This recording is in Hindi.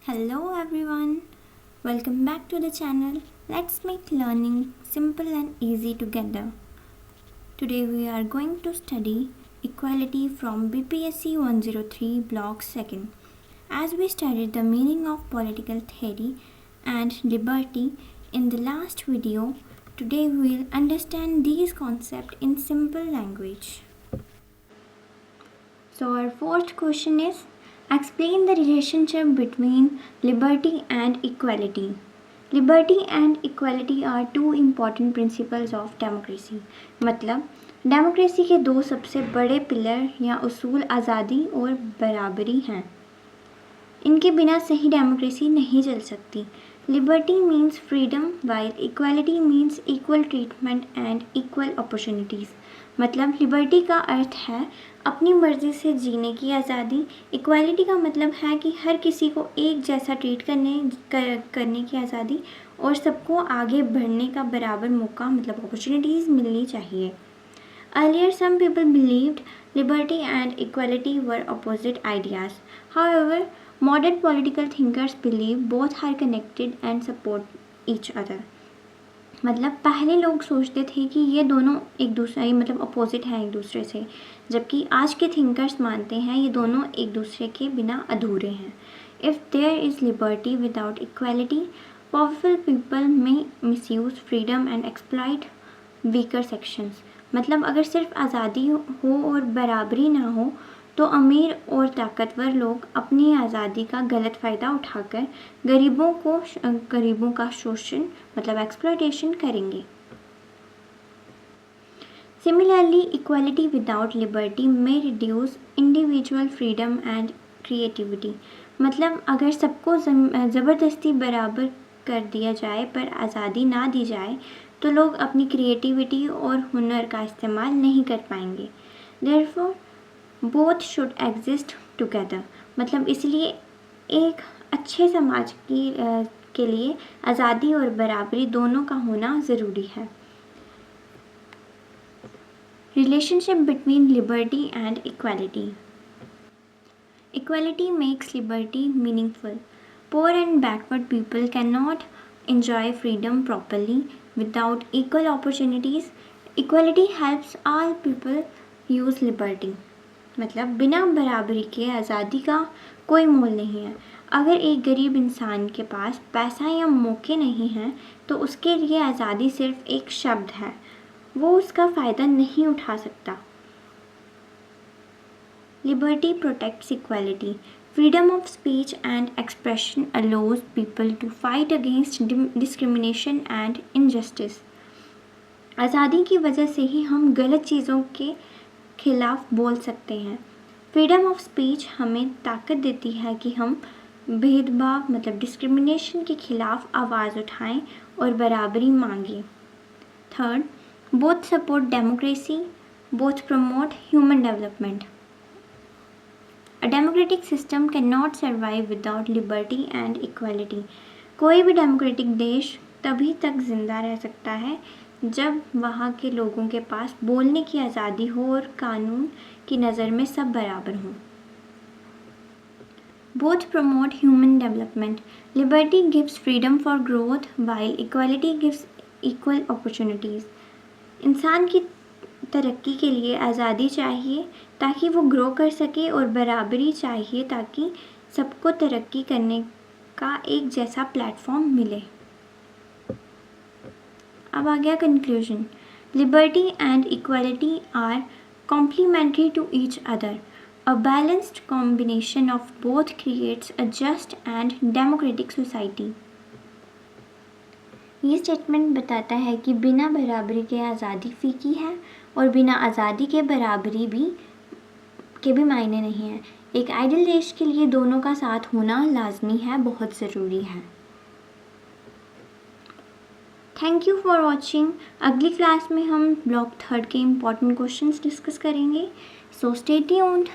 Hello everyone, welcome back to the channel. Let's make learning simple and easy together. Today we are going to study equality from BPSC 103 block 2nd. As we studied the meaning of political theory and liberty in the last video, today we will understand these concepts in simple language. So our first question is, explain the relationship between liberty and equality. Liberty and equality are two important principles of democracy. मतलब डेमोक्रेसी के दो सबसे बड़े पिलर या उसूल आज़ादी और बराबरी हैं. इनके बिना सही डेमोक्रेसी नहीं चल सकती. Liberty means freedom while equality means equal treatment and equal opportunities. मतलब लिबर्टी का अर्थ है अपनी मर्ज़ी से जीने की आज़ादी. इक्वालिटी का मतलब है कि हर किसी को एक जैसा ट्रीट करने की आज़ादी और सबको आगे बढ़ने का बराबर मौका मतलब अपॉर्चुनिटीज़ मिलनी चाहिए. Earlier, some people believed liberty and equality were opposite ideas. However, modern political thinkers believe both are connected and support each other. मतलब पहले लोग सोचते थे कि ये दोनों एक दूसरे मतलब अपोजिट हैं एक दूसरे से, जबकि आज के थिंकर्स मानते हैं ये दोनों एक दूसरे के बिना अधूरे हैं. If there is liberty without equality, powerful people may misuse freedom and exploit weaker sections. मतलब अगर सिर्फ आज़ादी हो और बराबरी ना हो तो अमीर और ताकतवर लोग अपनी आज़ादी का गलत फ़ायदा उठाकर गरीबों का शोषण मतलब एक्सप्लॉयटेशन करेंगे. Similarly, equality without liberty may reduce individual freedom and creativity. मतलब अगर सबको ज़बरदस्ती बराबर कर दिया जाए पर आज़ादी ना दी जाए तो लोग अपनी क्रिएटिविटी और हुनर का इस्तेमाल नहीं कर पाएंगे. Therefore, both should exist together. मतलब इसलिए एक अच्छे समाज के लिए आज़ादी और बराबरी दोनों का होना ज़रूरी है. Relationship between liberty and equality. Equality makes liberty meaningful. Poor and backward people cannot enjoy freedom properly without equal opportunities. Equality helps all people use liberty. मतलब बिना बराबरी के आज़ादी का कोई मोल नहीं है. अगर एक गरीब इंसान के पास पैसा या मौके नहीं हैं तो उसके लिए आज़ादी सिर्फ एक शब्द है, वो उसका फ़ायदा नहीं उठा सकता. Liberty protects equality. Freedom of speech and expression allows people to fight against discrimination and injustice. आज़ादी की वजह से ही हम गलत चीज़ों के खिलाफ बोल सकते हैं. फ्रीडम ऑफ स्पीच हमें ताकत देती है कि हम भेदभाव मतलब डिस्क्रिमिनेशन के खिलाफ आवाज़ उठाएं और बराबरी मांगें. Third, both support democracy, both promote human development. A democratic system cannot survive without liberty and equality. कोई भी डेमोक्रेटिक देश तभी तक जिंदा रह सकता है जब वहाँ के लोगों के पास बोलने की आज़ादी हो और कानून की नज़र में सब बराबर हों. Both promote human development. Liberty gives freedom for growth while equality gives equal opportunities. इंसान की तरक्की के लिए आज़ादी चाहिए ताकि वो ग्रो कर सके और बराबरी चाहिए ताकि सबको तरक्की करने का एक जैसा प्लेटफॉर्म मिले. अब आ गया conclusion. Liberty and equality are complementary to each other. A balanced combination of both creates a just and democratic society. ये स्टेटमेंट बताता है कि बिना बराबरी के आज़ादी फीकी है और बिना आज़ादी के बराबरी के भी मायने नहीं है. एक आइडियल देश के लिए दोनों का साथ होना लाजमी है, बहुत ज़रूरी है. Thank you for watching. अगली क्लास में हम ब्लॉक 3 के इम्पॉर्टेंट क्वेश्चंस डिस्कस करेंगे. So stay tuned.